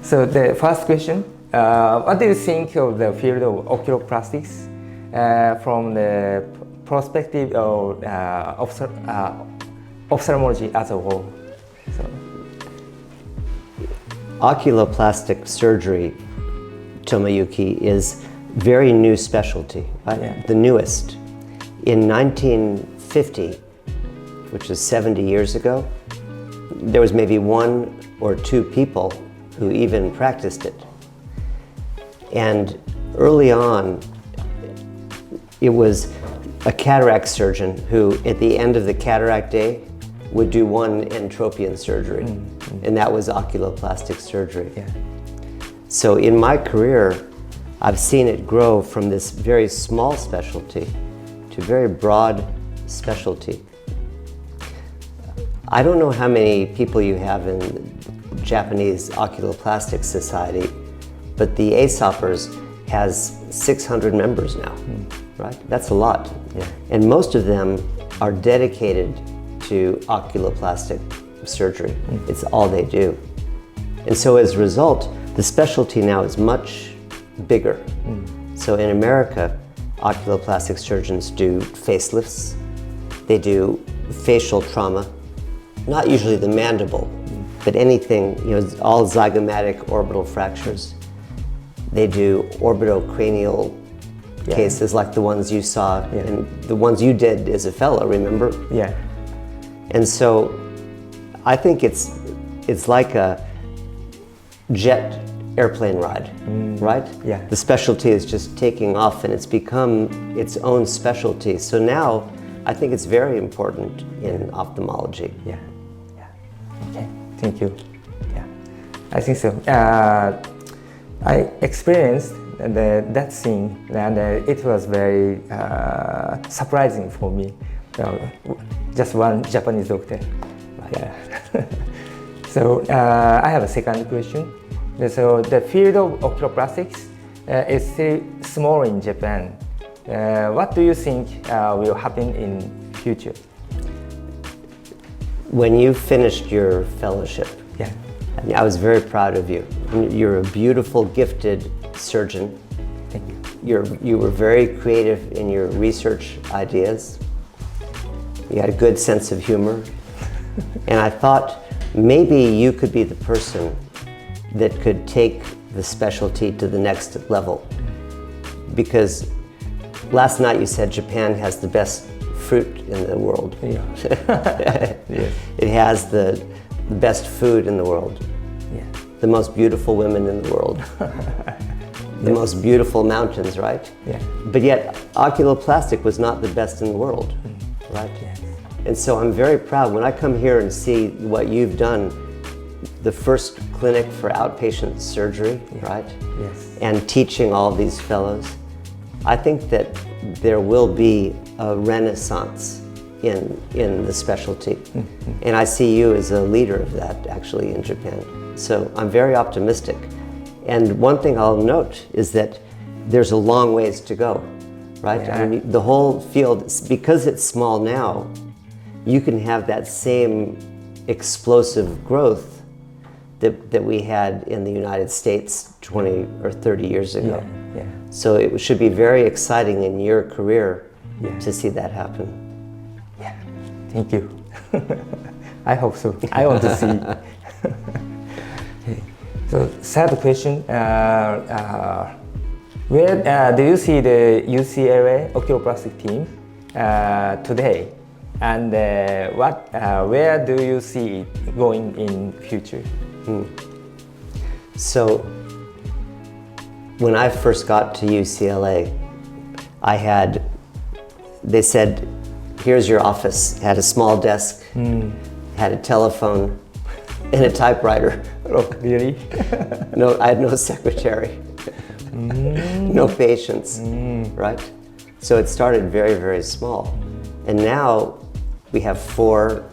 So the first question, what do you think of the field of oculoplastics from the perspective of ophthalmology as a whole? So. Oculoplastic surgery, Tomoyuki, is very new specialty, right? Yeah. The newest. In 1950, which is 70 years ago, there was maybe 1 or 2 people who even practiced it. And early on, it was a cataract surgeon who, at the end of the cataract day, would do 1 entropion surgery, and that was oculoplastic surgery. Yeah. So in my career, I've seen it grow from this very small specialty to very broad specialty. I don't know how many people you have in the Japanese Oculoplastic Society, but the ASOPers has 600 members now, right? That's a lot. Yeah. And most of them are dedicated to oculoplastic surgery. It's all they do. And so as a result, the specialty now is much bigger. So in America, oculoplastic surgeons do facelifts, they do facial trauma, not usually the mandible, but anything, all zygomatic orbital fractures. They do orbitocranial cases like the ones you saw and the ones you did as a fellow, remember? Yeah. And so I think it's like a jet airplane ride, right? Yeah. The specialty is just taking off and it's become its own specialty. So now I think it's very important in ophthalmology. Yeah. Okay, thank you. Yeah, I think so. I experienced that scene, and it was very surprising for me. Just one Japanese doctor. Yeah. So I have a second question. So the field of oculoplastics is still small in Japan. What do you think will happen in future? When you finished your fellowship, I was very proud of you. You're a beautiful, gifted surgeon. Thank you. You were very creative in your research ideas. You had a good sense of humor. And I thought maybe you could be the person that could take the specialty to the next level. Because last night you said Japan has the best fruit in the world. Yeah. Yes. It has the best food in the world. Yeah. The most beautiful women in the world. The most beautiful mountains, right? Yeah. But yet, oculoplastic was not the best in the world, right? Yes. And so I'm very proud when I come here and see what you've done, the first clinic for outpatient surgery, right? Yes. And teaching all these fellows. I think that there will be a renaissance in the specialty. And I see you as a leader of that actually in Japan. So I'm very optimistic. And one thing I'll note is that there's a long ways to go, right? Yeah. I mean, the whole field, because it's small now, you can have that same explosive growth that we had in the United States 20 or 30 years ago. Yeah. So it should be very exciting in your career Yeah. to see that happen. Yeah. Thank you. I hope so. I want to see. Okay. So third question. Where do you see the UCLA oculoplastic team today? And where do you see it going in future? So when I first got to UCLA, they said, here's your office. Had a small desk, had a telephone, and a typewriter. Oh, really? No, I had no secretary, no patients, right? So it started very, very small. And now we have 4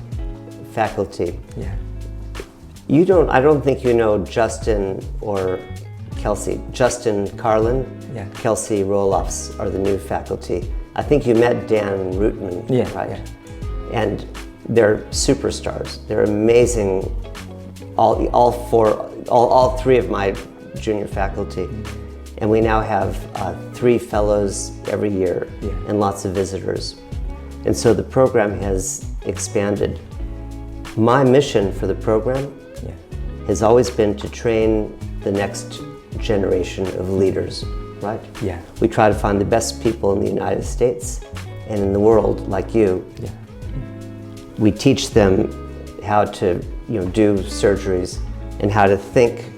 faculty. Yeah. I don't think you know Justin or Kelsey. Justin Carlin, Yeah. Kelsey Roloffs are the new faculty. I think you met Dan Rootman, Yeah, right? yeah. And they're superstars. They're amazing all three of my junior faculty. And we now have 3 fellows every year and lots of visitors. And so the program has expanded. My mission for the program has always been to train the next generation of leaders, right? Yeah. We try to find the best people in the United States and in the world like you. Yeah. We teach them how to do surgeries and how to think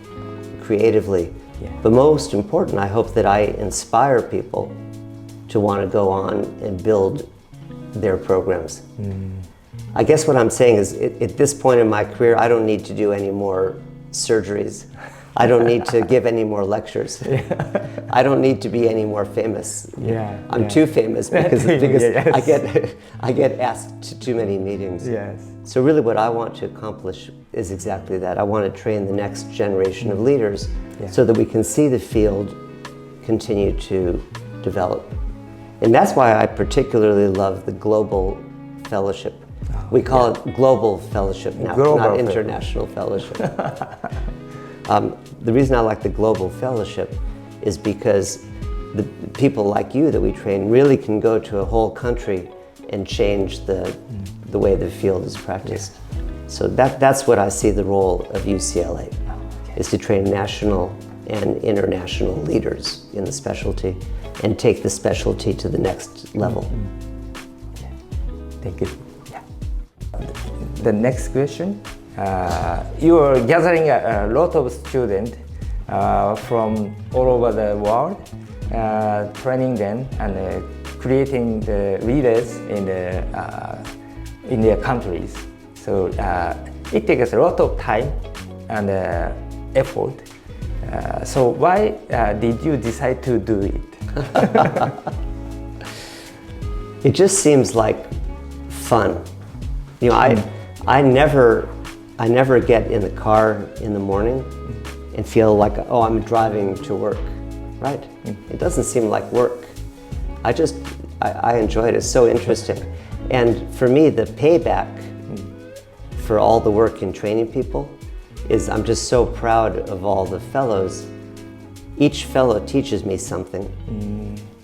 creatively. Yeah. But most important, I hope that I inspire people to want to go on and build their programs. I guess what I'm saying is, at this point in my career, I don't need to do any more surgeries. I don't need to give any more lectures. I don't need to be any more famous. I'm too famous because I get asked to too many meetings. Yes. So really what I want to accomplish is exactly that. I want to train the next generation of leaders so that we can see the field continue to develop. And that's why I particularly love the Global Fellowship. We call it Global Fellowship now, not International Fellowship. The reason I like the Global Fellowship is because the people like you that we train really can go to a whole country and change the way the field is practiced. So that's what I see the role of UCLA, is to train national and international leaders in the specialty and take the specialty to the next level. Thank you. The next question. You are gathering a lot of students from all over the world, training them and creating the leaders in their countries. So it takes a lot of time and effort. So why did you decide to do it? It just seems like fun. I never get in the car in the morning and feel like, oh, I'm driving to work, right? It doesn't seem like work. I enjoy it. It's so interesting. And for me, the payback for all the work in training people is I'm just so proud of all the fellows. Each fellow teaches me something.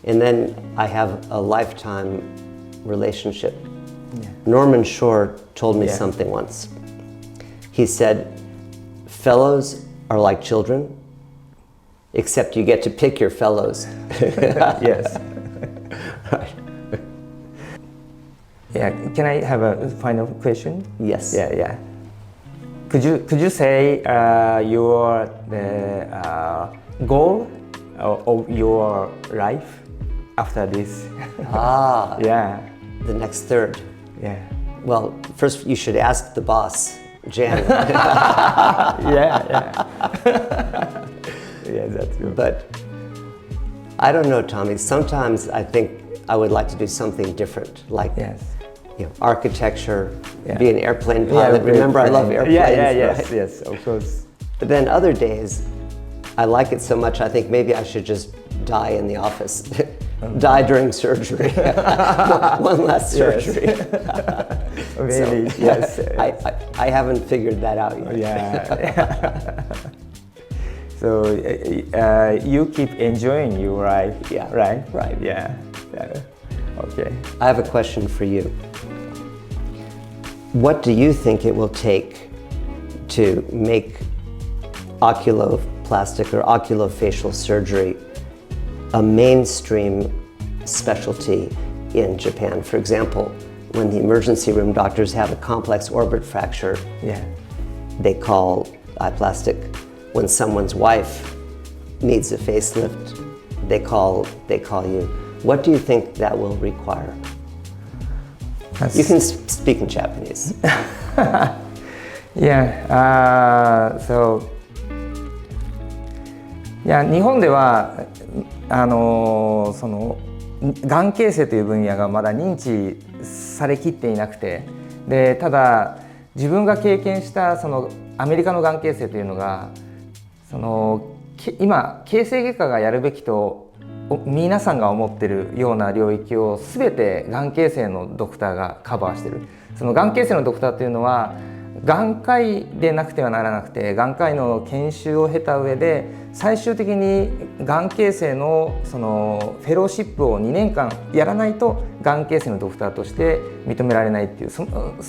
And then I have a lifetime relationship. Norman Shore told me something once. He said, fellows are like children, except you get to pick your fellows. Yes. Right. Yeah. Can I have a final question? Yes. Yeah. Could you say your goal of your life after this? Yeah. The next third. Yeah. Well, first you should ask the boss, Jan. Yeah, that's good. But I don't know, Tommy. Sometimes I think I would like to do something different, like architecture, be an airplane pilot. Remember, I love airplanes. Yes, of course. But then other days, I like it so much, I think maybe I should just die in the office. Die during surgery. One last surgery. Really? So, Yes. I haven't figured that out yet. Yeah. So you keep enjoying your life. Yeah. Right. Yeah. Okay. I have a question for you. What do you think it will take to make oculoplastic or oculofacial surgery a mainstream specialty in Japan? For example, when the emergency room doctors have a complex orbit fracture, they call iPlastic. When someone's wife needs a facelift, they call you. What do you think that will require? You can speak in Japanese. So 日本ではそのがん形成という分野がまだ認知されきっていなくて、でただ自分が経験したそのアメリカのがん形成というのがその今形成外科がやるべきと皆さんが思っているような領域を全てがん形成のドクターがカバーしている。そのがん形成のドクターというのは眼科医でなくてはならなくて、眼科医の研修を経た上で最終的に眼形成のそのフェローシップを2年間やらないと眼形成のドクターとして認められないっていう、そ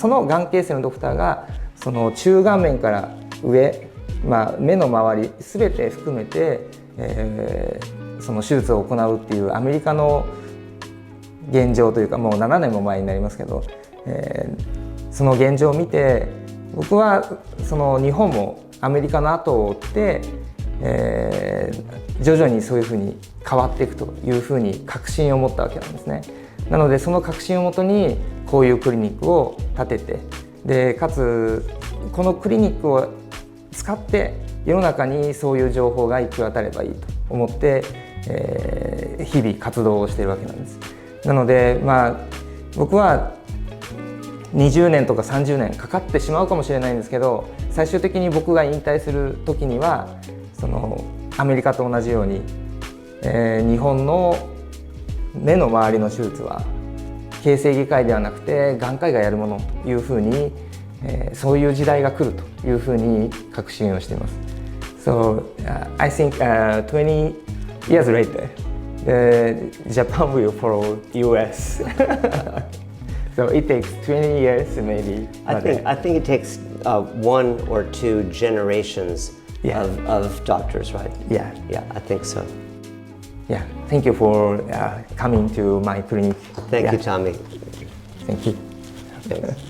の眼形成のドクターがその中眼面から上、目の周り全て含めて、その手術を行うっていうアメリカの現状というか、もう7年も前になりますけど、その現状を見て、僕はその日本もアメリカの後を追って、徐々にそういうふうに変わっていくというふうに確信を持ったわけなんですね。なのでその確信をもとにこういうクリニックを立てて、でかつこのクリニックを使って世の中にそういう情報が行き渡ればいいと思って、日々活動をしているわけなんです。なので僕は20年とか30年かかってしまうかもしれないんですけど、最終的に僕が引退する時にはそのアメリカと同じように、日本の目の周りの手術は形成外科医ではなくて眼科医がやるものというふうに、そういう時代が来るというふうに確信をしています。So I think 20 years later, Japan will follow US. So it takes 20 years maybe. I think it takes 1 or 2 generations of doctors, right? Yeah. Yeah, I think so. Yeah. Thank you for coming to my clinic. Thank you, Tommy. Thank you. Thanks.